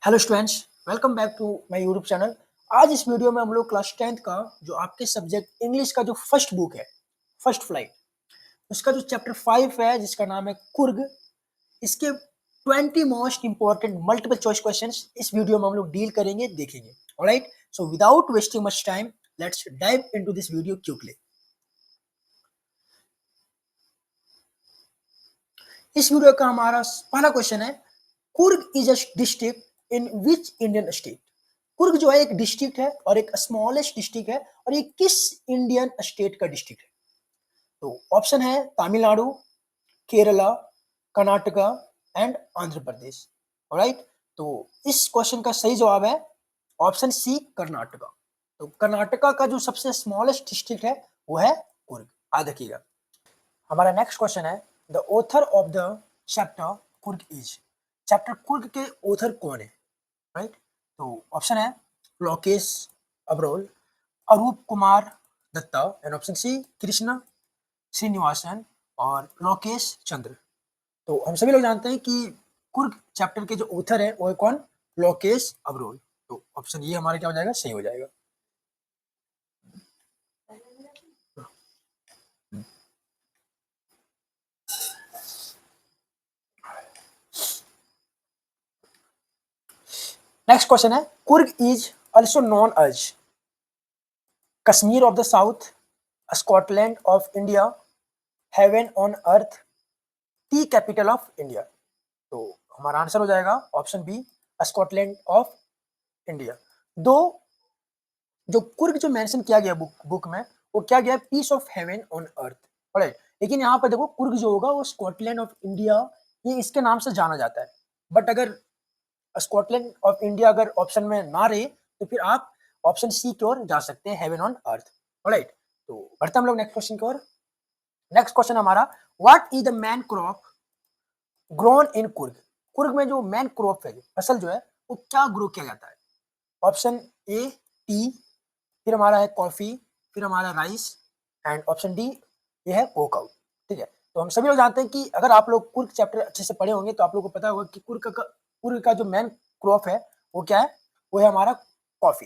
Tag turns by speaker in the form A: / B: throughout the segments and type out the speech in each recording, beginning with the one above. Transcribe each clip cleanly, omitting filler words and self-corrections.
A: Hello students, welcome back to my YouTube channel. आज इस video में हम लोग क्लास 10th का जो आपके सब्जेक्ट इंग्लिश का जो फर्स्ट बुक है, फर्स्ट फ्लाइट, उसका जो चैप्टर 5 है जिसका नाम है कुर्ग, इसके 20 most important multiple choice questions इस वीडियो में हम लोग डील करेंगे, देखेंगे। Alright, so without wasting much time, let's dive into this video quickly. इस वीडियो का हमारा पहला क्वेश्चन है, Coorg is a district in which Indian state. Coorg जो है एक डिस्ट्रिक्ट है और एक स्मॉलेस्ट डिस्ट्रिक्ट है, और ये किस इंडियन स्टेट का डिस्ट्रिक्ट है? तो ऑप्शन है तमिलनाडु, केरला, कर्नाटका एंड आंध्र प्रदेश। ऑलराइट, तो इस क्वेश्चन का सही जवाब है ऑप्शन सी, कर्नाटका। तो कर्नाटका का जो सबसे स्मॉलेस्ट डिस्ट्रिक्ट है वो है कुर्ग। याद देखिएगा। हमारा नेक्स्ट क्वेश्चन है, the author of the chapter Coorg is. Chapter Coorg के ऑथर कौन है? राइट, तो ऑप्शन है Lokesh Abrol, Arup Kumar Datta and option C Krishna Srinivasan और लोकेश चंद्र। तो हम सभी लोग जानते हैं कि कुर्ग चैप्टर के जो ऑथर है वो है कौन? लोकेश अब्रोल। तो ऑप्शन ये हमारा क्या हो जाएगा? सही हो जाएगा। नेक्स्ट क्वेश्चन है, Coorg is also known as Kashmir of the south, Scotland of India, heaven on earth, tea capital of India. तो हमारा आंसर हो जाएगा option B, Scotland of India. दो जो कुर्ग जो मेंशन किया गया बुक में, वो क्या गया? Peace of heaven on earth. Right, लेकिन यहाँ पर देखो कुर्ग जो होगा वो स्कॉटलैंड ऑफ इंडिया, ये इसके नाम से जाना जाता है। बट अगर स्कॉटलैंड ऑफ इंडिया अगर ऑप्शन में ना रहे तो फिर आप ऑप्शन सी की ओर जा सकते हैं, हेवन ऑन अर्थ। राइट, तो बढ़ते हम लोग नेक्स्ट क्वेश्चन की ओर। नेक्स्ट क्वेश्चन हमारा, what is the man crop grown in Coorg. Coorg में जो मैन क्रॉप है, फसल जो है, वो क्या ग्रो किया जाता है? ऑप्शन ए टी, फिर हमारा है कॉफी, फिर हमारा राइस एंड ऑप्शन डी ये है कोकाऊ। ठीक है, तो हम सभी लोग जानते हैं कि अगर आप लोग कुर्ग चैप्टर अच्छे से पढ़े होंगे तो आप लोगों को पता होगा कि कुर्ग का जो मैन क्रॉप है वो क्या है? वो है हमारा कॉफी।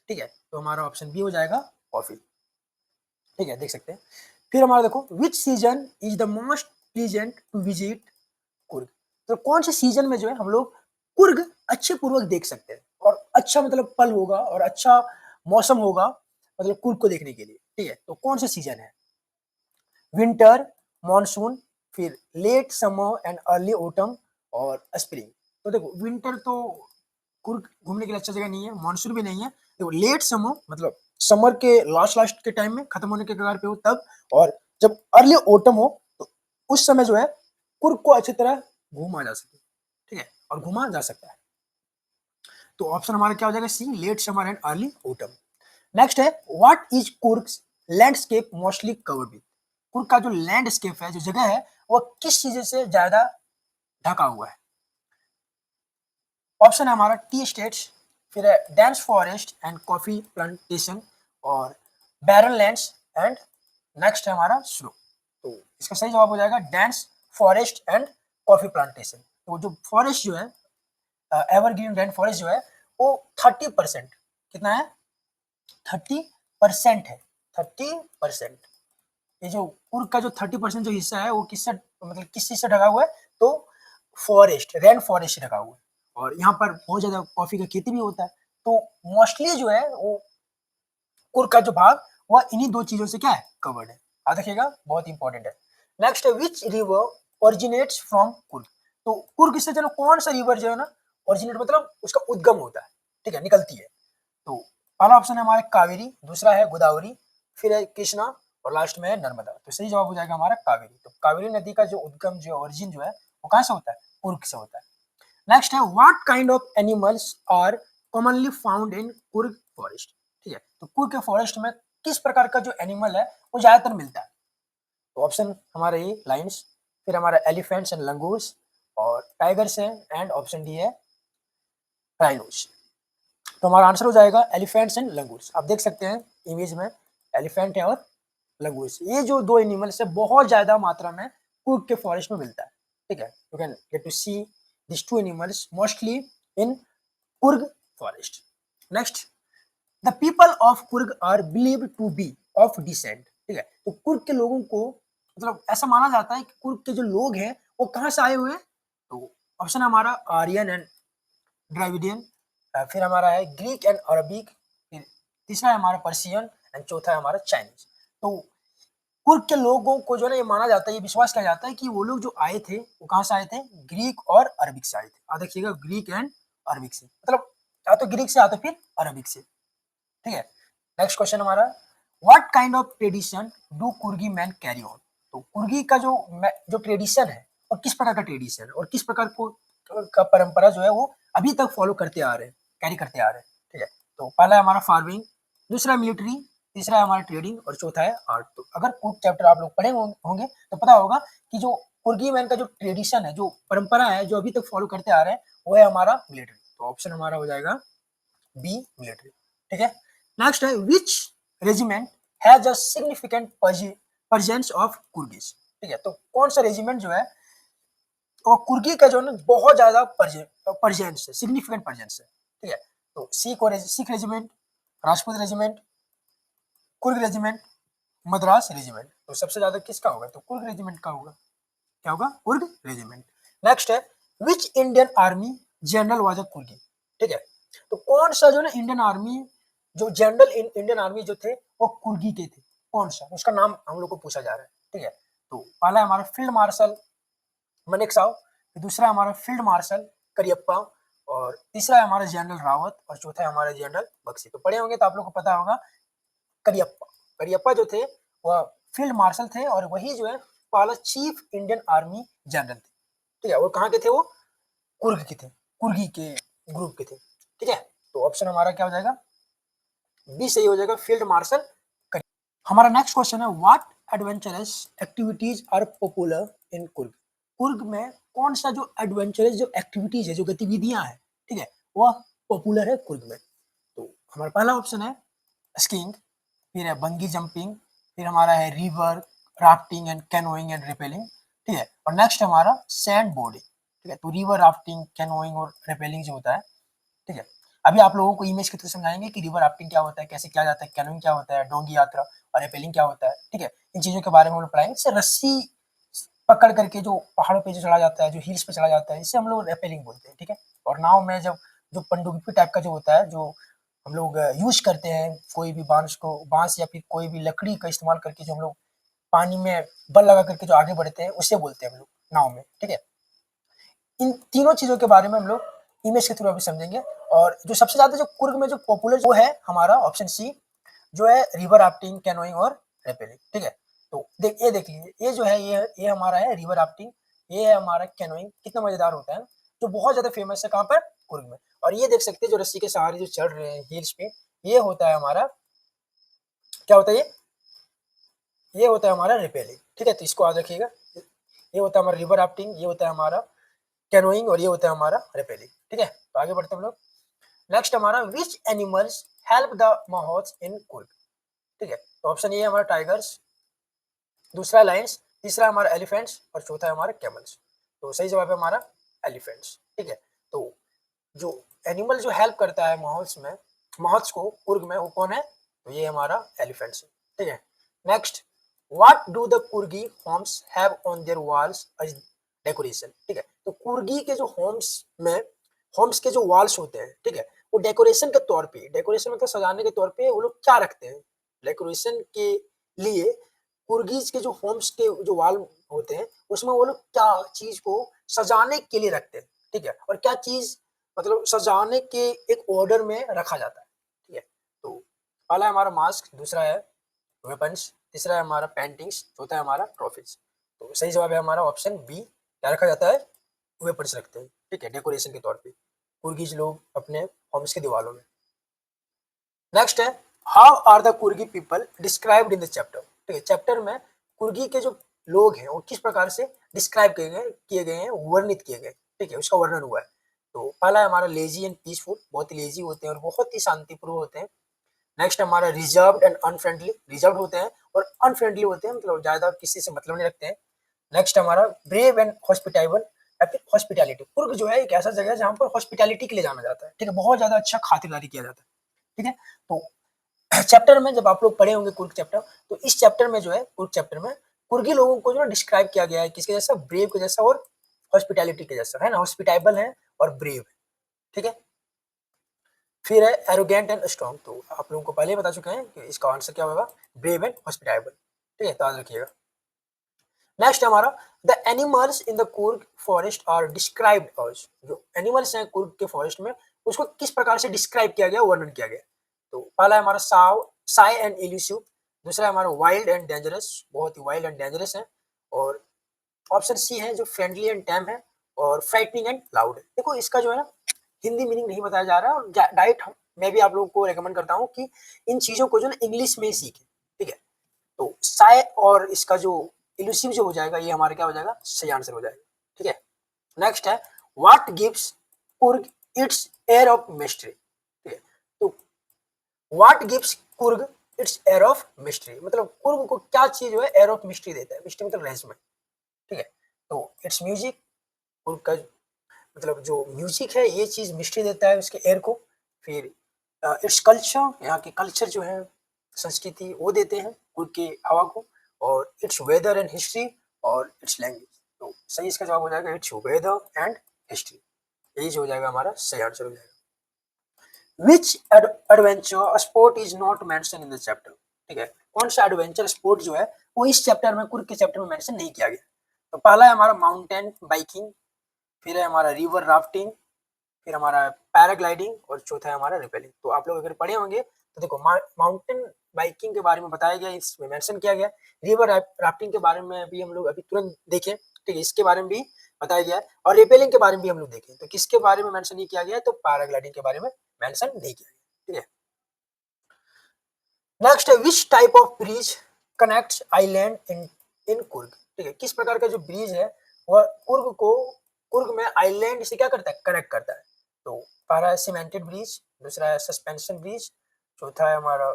A: ठीक है, तो हमारा ऑप्शन बी हो जाएगा कॉफी। ठीक है, देख सकते हैं। फिर हमारा देखो, which season is the most pleasant to visit Coorg. तो कौन से सीजन में जो है हम लोग कुर्ग अच्छे पूर्वक देख सकते हैं, और अच्छा मतलब पल होगा और अच्छा मौसम होगा मतलब कुर्ग को देखने के लिए। ठीक है, तो कौन सा सीजन है? विंटर, मॉनसून, फिर late summer and early autumn और स्प्रिंग। तो देखो विंटर तो कुर्ग घूमने के लिए अच्छा जगह नहीं है, मॉनसून भी नहीं है। देखो लेट समर मतलब समर के लास्ट लास्ट के टाइम में खत्म होने के कगार पे हो तब, और जब अर्ली ऑटम हो तो उस समय जो है कुर्ग को अच्छी तरह घूमा जा सके। ठीक है, और घूमा जा सकता है। तो ऑप्शन हमारा क्या हो जाएगा? C, late summer and early autumn. Next है, what is Coorg landscape mostly covered with. Coorg का जो लैंडस्केप है, जो जगह है, वो किस चीज से ज्यादा ढका हुआ है? ऑप्शन है हमारा टी स्टेट्स, फिर है dense forest and coffee plantation, और बैरन लैंड्स एंड नेक्स्ट है हमारा स्नो। तो इसका सही जवाब हो जाएगा dense forest and coffee plantation. तो जो फॉरेस्ट जो है, एवरग्रीन रेन फॉरेस्ट जो है, वो 30%, कितना है? 30% है। 30%। ये जो कुर्ग का जो 30% जो हिस्सा है वो किससे मतलब किस चीज से ढका हुआ है? तो फॉरेस्ट, रेन फॉरेस्ट से ढका हुआ है, और यहाँ पर बहुत ज्यादा कॉफी का खेती भी होता है। तो मोस्टली जो है वो कुर्ग का जो भाग वह इन्हीं दो चीजों से क्या है? कवर्ड है। याद रखिएगा, बहुत इंपॉर्टेंट है। नेक्स्ट है, which river originates from Coorg. तो कुर्ग से चलो कौन सा रिवर जो है ना, ओरिजिनेट मतलब उसका उद्गम होता है। ठीक है, निकलती है। तो पहला ऑप्शन है हमारा कावेरी, दूसरा है गोदावरी, फिर है कृष्णा, और लास्ट में है नर्मदा। तो सही जवाब हो जाएगा हमारा कावेरी। तो कावेरी नदी का जो उद्गम जो ओरिजिन जो है वो कहाँ से होता है? कुर्ग से होता है। नेक्स्ट है, what kind of animals are commonly found in Coorg forest. ठीक है, तो कुर्ग के फॉरेस्ट में किस प्रकार का जो एनिमल है वो ज्यादातर मिलता है? तो ऑप्शन हमारा ये लाइन्स, फिर हमारा एलिफेंट्स एंड लंगूर्स, और टाइगर्स है, एंड ऑप्शन डी है राइनोस। तो हमारा आंसर हो जाएगा एलिफेंट्स एंड लंगूर्स। आप देख सकते हैं इमेज में, एलिफेंट है और लंगूर्स, ये जो दो एनिमल्स है बहुत ज्यादा मात्रा में कुर्ग के फॉरेस्ट में मिलता है। ठीक है, you can get to see this two animals mostly in Coorg forest. Next, the people of Coorg are believed to be of descent, ठीक है, तो कुर्ग के लोगों को मतलब ऐसा माना जाता है कि कुर्ग के जो लोग हैं वो कहाँ से आए हुए हैं, तो ऑप्शन हमारा आर्यन एंड द्रविडियन, फिर हमारा है ग्रीक एंड अरबिक, फिर तीसरा है हमारा पर्शियन एंड चौथा है हमारा चाइनीज। तो कुर्ग के लोगों को जो है ये माना जाता है, ये विश्वास किया जाता है कि वो लोग जो आए थे वो कहाँ से आए थे, ग्रीक और अरबिक से आए थे। आप देखिएगा ग्रीक एंड अरबिक से, मतलब या तो ग्रीक से या तो फिर अरबिक से, ठीक है। नेक्स्ट क्वेश्चन हमारा, what kind of tradition do कुर्गी man carry on, तो कुर्गी का जो ट्रेडिशन है और किस प्रकार का ट्रेडिशन है और किस प्रकार को का परंपरा जो है वो अभी तक फॉलो करते आ रहे हैं, कैरी करते आ रहे हैं, ठीक है। तो पहला है हमारा फार्मिंग, दूसरा मिलिट्री, तीसरा है हमारा ट्रेडिंग और चौथा है आर्ट। तो अगर कुर्ग चैप्टर आप लोग पढ़े होंगे तो पता होगा कि जो कुर्गी मैन का जो ट्रेडिशन है, जो परंपरा है, जो अभी तक फॉलो करते आ रहे हैं, वो है हमारा मिलिट्री। तो ऑप्शन हमारा हो जाएगा बी मिलिट्री, ठीक है। नेक्स्ट है which regiment has a significant presence of Coorgis, ठीक है, तो कौन सा रेजिमेंट जो है और कुर्गी का जो है बहुत ज्यादा प्रेजेंस है, सिग्निफिकेंट प्रेजेंस है, ठीक है। तो Sikh regiment, Rajput regiment, Coorg regiment, Madras regiment, तो सबसे ज्यादा किसका होगा, तो कुर्ग रेजिमेंट का होगा, क्या होगा, कुर्ग रेजिमेंट। नेक्स्ट है which Indian army general was a Coorgi, ठीक है, तो कौन सा जो ना इंडियन आर्मी, जो जनरल इंडियन आर्मी जो थे वो कुर्गी के थे, कौन सा, उसका नाम हम लोग को पूछा जा रहा है, ठीक है। तो पहला है हमारा फील्ड मार्शल मनेकशॉ, दूसरा है हमारा फील्ड मार्शल करियप्पा, और तीसरा है हमारा जनरल रावत, और चौथा है हमारा जनरल बख्शी। तो पढ़े होंगे तो आप लोग को पता होगा करियप्पा, करियप्पा जो थे वह फील्ड मार्शल थे और वही जो है पहला चीफ इंडियन आर्मी जनरल थे, ठीक है। और कहाँ के थे वो, कुर्ग के थे, कुर्गी के ग्रुप के थे, ठीक है। तो ऑप्शन हमारा क्या हो जाएगा, बी सही हो जाएगा, फील्ड मार्शल। हमारा नेक्स्ट क्वेश्चन है what adventurous activities are popular in Coorg, Coorg में कौन सा जो एडवेंचरस जो एक्टिविटीज है, जो गतिविधियां हैं, ठीक है, वह पॉपुलर है कुर्ग में। तो हमारा पहला ऑप्शन है स्कीइंग, फिर है बंगी जंपिंग, फिर हमारा है river rafting and canoeing and repelling, ठीक है, और नेक्स्ट हमारा सैंड बोर्डिंग, ठीक है। तो रिवर राफ्टिंग, कैनोइंग और रिपेलिंग जो होता है, ठीक है, अभी आप लोगों को इमेज के थ्रू समझाएंगे कि रिवर राफ्टिंग क्या होता है, कैसे किया जाता है, कैनोइंग क्या होता है, डोंगी यात्रा और रेपेलिंग क्या होता है, ठीक है। इन चीजों के बारे में हम लोग पढ़ाएंगे। इससे रस्सी पकड़ करके जो पहाड़ों पे जो चढ़ा जाता है, जो हिल्स पे चढ़ा जाता है, इसे हम लोग रेपेलिंग बोलते हैं, ठीक है। और नाव में जब जो पनडुब्बी टाइप का जो होता है, जो हम लोग यूज करते हैं, कोई भी बांस या फिर कोई भी लकड़ी का इस्तेमाल करके जो हम लोग पानी में बल लगा करके जो आगे बढ़ते हैं, उसे बोलते हैं हम लोग नाव में, ठीक है। इन तीनों चीजों के बारे में हम लोग इमेज के थ्रू अभी समझेंगे। और जो सबसे ज्यादा जो कुर्ग में जो पॉपुलर वो है हमारा ऑप्शन सी, जो है रिवर राफ्टिंग, कैनोइंग और रेपेलिंग, ठीक है। तो देख लीजिए, ये जो है ये हमारा है रिवर राफ्टिंग, ये है हमारा कैनोइंग, कितना मजेदार होता है, जो बहुत ज्यादा फेमस है कहाँ पर, कुर्ग में। और ये देख सकते हैं जो रस्सी के सहारे जो चढ़ रहे हैं हिल्स पे, ये होता है हमारा, क्या होता है ये होता है हमारा रेपेलिंग, ठीक है। तो इसको याद रखिएगा, ये होता है हमारा रिवर राफ्टिंग, ये होता है हमारा कैनोइंग और ये होता है हमारा रेपेलिंग, ठीक है। तो आगे बढ़ते हम लोग। नेक्स्ट हमारा विच एनिमल्स हेल्प द माहौल्स इन कुर्ग, ठीक है। तो ऑप्शन ए है हमारा टाइगर्स, दूसरा लायंस, तीसरा हमारा एलिफेंट्स और चौथा है हमारा कैमल्स। तो सही जवाब है हमारा एलिफेंट्स, ठीक है। तो जो एनिमल जो हेल्प करता है माहौल्स को कुर्ग में, वो कौन है, तो ये हमारा एलिफेंट्स है, ठीक है। Next, what do the Coorgi homes have on their walls as decoration, ठीक है। तो कुर्गी के जो होम्स के जो वॉल्स होते हैं, ठीक है, वो डेकोरेशन के तौर पे, डेकोरेशन मतलब सजाने के तौर पे वो लोग क्या रखते हैं, डेकोरेशन के लिए कुर्गीज के जो होम्स के जो वॉल होते हैं उसमें वो लोग क्या चीज को सजाने के लिए रखते हैं, ठीक है, और क्या चीज मतलब सजाने के एक ऑर्डर में रखा जाता है, ठीक है। तो पहला है हमारा मास्क, दूसरा है वेपन्स, तीसरा है हमारा पेंटिंग्स, चौथा है हमारा ट्रॉफीज। तो सही जवाब है हमारा ऑप्शन बी, क्या रखा जाता है, वेपन्स रखते हैं, ठीक है, डेकोरेशन के तौर पे कुर्गीज लोग अपने होम्स के दीवारों में। नेक्स्ट है how are the Coorgi people described in the chapter, ठीक है, चैप्टर में कुर्गी के जो लोग हैं वो किस प्रकार से डिस्क्राइब किए गए हैं, वर्णित किए गए, ठीक है, उसका वर्णन हुआ है। तो पहला है हमारा लेजी एंड पीसफुल, बहुत ही लेजी होते हैं और बहुत ही शांतिपूर्ण होते हैं। नेक्स्ट हमारा रिजर्व्ड एंड अनफ्रेंडली, रिजर्व होते हैं और अनफ्रेंडली होते हैं, मतलब ज्यादा किसी से मतलब नहीं रखते हैं। नेक्स्ट हमारा ब्रेव एंड हॉस्पिटेबल, या फिर हॉस्पिटैलिटी। कुर्ग जो है एक ऐसा जगह है जहाँ पर हॉस्पिटैलिटी के लिए जाना जाता है, ठीक है, बहुत ज्यादा अच्छा खातिरदारी किया जाता है, ठीक है। तो चैप्टर में जब आप लोग पढ़े होंगे कुर्ग चैप्टर, तो इस चैप्टर में जो है कुर्ग चैप्टर में कुर्गी लोगों को जो है डिस्क्राइब किया गया है किसके जैसा, ब्रेव के जैसा और हॉस्पिटैलिटी के जैसा, है ना, हॉस्पिटेबल है और ब्रेव, ठीक है। फिर है एरोगेंट एंड स्ट्रॉन्ग, तो आप लोगों को पहले ही बता चुके हैं कि इसका आंसर क्या होगा, ब्रेव एंड हॉस्पिटेबल, ठीक है, तो याद रखिएगा। नेक्स्ट हमारा the animals in the Coorg forest are described as, जो एनिमल्स हैं कुर्ग के फॉरेस्ट में उसको किस प्रकार से डिस्क्राइब किया गया, वर्णन किया गया। तो पहला है हमारा साव साई एंड इल्यूसिव, दूसरा है हमारा वाइल्ड एंड डेंजरस, बहुत ही वाइल्ड एंड डेंजरस है, और ऑप्शन सी है जो फ्रेंडली एंड टैम है, और फ्राइटनिंग एंड लाउड है। देखो इसका जो है ना हिंदी मीनिंग नहीं बताया जा रहा है, और डायरेक्ट मैं भी आप लोगों को रेकमेंड करता हूँ कि इन चीजों को जो ना इंग्लिश में ही सीखें, ठीक है। तो साय और इसका जो इल्यूसिव जो हो जाएगा, ये हमारा क्या हो जाएगा, सही आंसर हो जाएगा, ठीक है। नेक्स्ट है what gives Coorg it's air of mystery, ठीक है। तो what gives Coorg it's air of mystery, मतलब कुर्ग को क्या चीज जो है एयर ऑफ मिस्ट्री देता है, मिस्ट्री मतलब रहस्यमय, ठीक है। तो इट्स म्यूजिक, कुर्ग का मतलब जो म्यूजिक है ये चीज मिस्ट्री देता है उसके एयर को। फिर इट्स कल्चर, यहाँ के कल्चर जो है संस्कृति वो देते हैं कुर्ग की हवा को, और इट्स वेदर एंड हिस्ट्री, और इट्स लैंग्वेज। तो सही इसका जवाब हो जाएगा इट्स वेदर एंड हिस्ट्री, यही जो हो जाएगा हमारा सही आंसर हो जाएगा। Which adventure sport is not mention in the chapter, ठीक है, कौन सा एडवेंचर स्पोर्ट जो है वो इस चैप्टर में कुर्ग के चैप्टर में मेंशन नहीं किया गया। तो पहला है हमारा माउंटेन बाइकिंग, फिर है हमारा रिवर राफ्टिंग, फिर हमारा पैराग्लाइडिंग, और चौथा है हमारा रिपेलिंग। तो आप लोग अगर पढ़े होंगे तो देखो माउंटेन बाइकिंग के बारे में बताया गया, इसमें मेंशन किया गया। रिवर राफ्टिंग के बारे में भी हम लोग अभी तुरंत देखें, ठीक है, इसके बारे में भी बताया गया है, और रिपेलिंग के बारे में भी हम लोग देखें। तो किसके बारे में मेंशन नहीं किया गया है, तो पैराग्लाइडिंग के बारे में मेंशन नहीं किया गया, ठीक है। नेक्स्ट है which type of bridge connects island in in Coorg, ठीक है, किस प्रकार का जो ब्रिज है वह कुर्ग में आइलैंड से क्या करता है, कनेक्ट करता है। तो पहला है सीमेंटेड ब्रिज, दूसरा है सस्पेंशन ब्रिज, चौथा है हमारा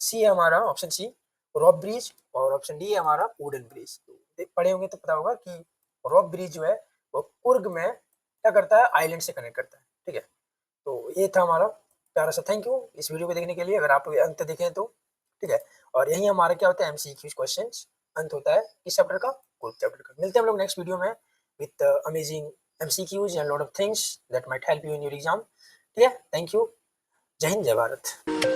A: सी है हमारा ऑप्शन सी रॉक ब्रिज, और ऑप्शन डी है हमारा वुडन ब्रिज। तो पढ़े होंगे तो पता होगा कि रॉक ब्रिज जो है वो कुर्ग में क्या करता है, आइलैंड से कनेक्ट करता है, ठीक है। तो ये था हमारा प्यारा सा, थैंक यू इस वीडियो को देखने के लिए, अगर आप अंत देखें तो, ठीक है। और यही हमारा क्या होता है, एमसीक्यू क्वेश्चंस अंत होता है इस चैप्टर का, कुर्ग चैप्टर का। मिलते हैं हम लोग नेक्स्ट वीडियो में with amazing MCQs and lot of things that might help you in your exam, ठीक है। थैंक यू, जय हिंद जय भारत।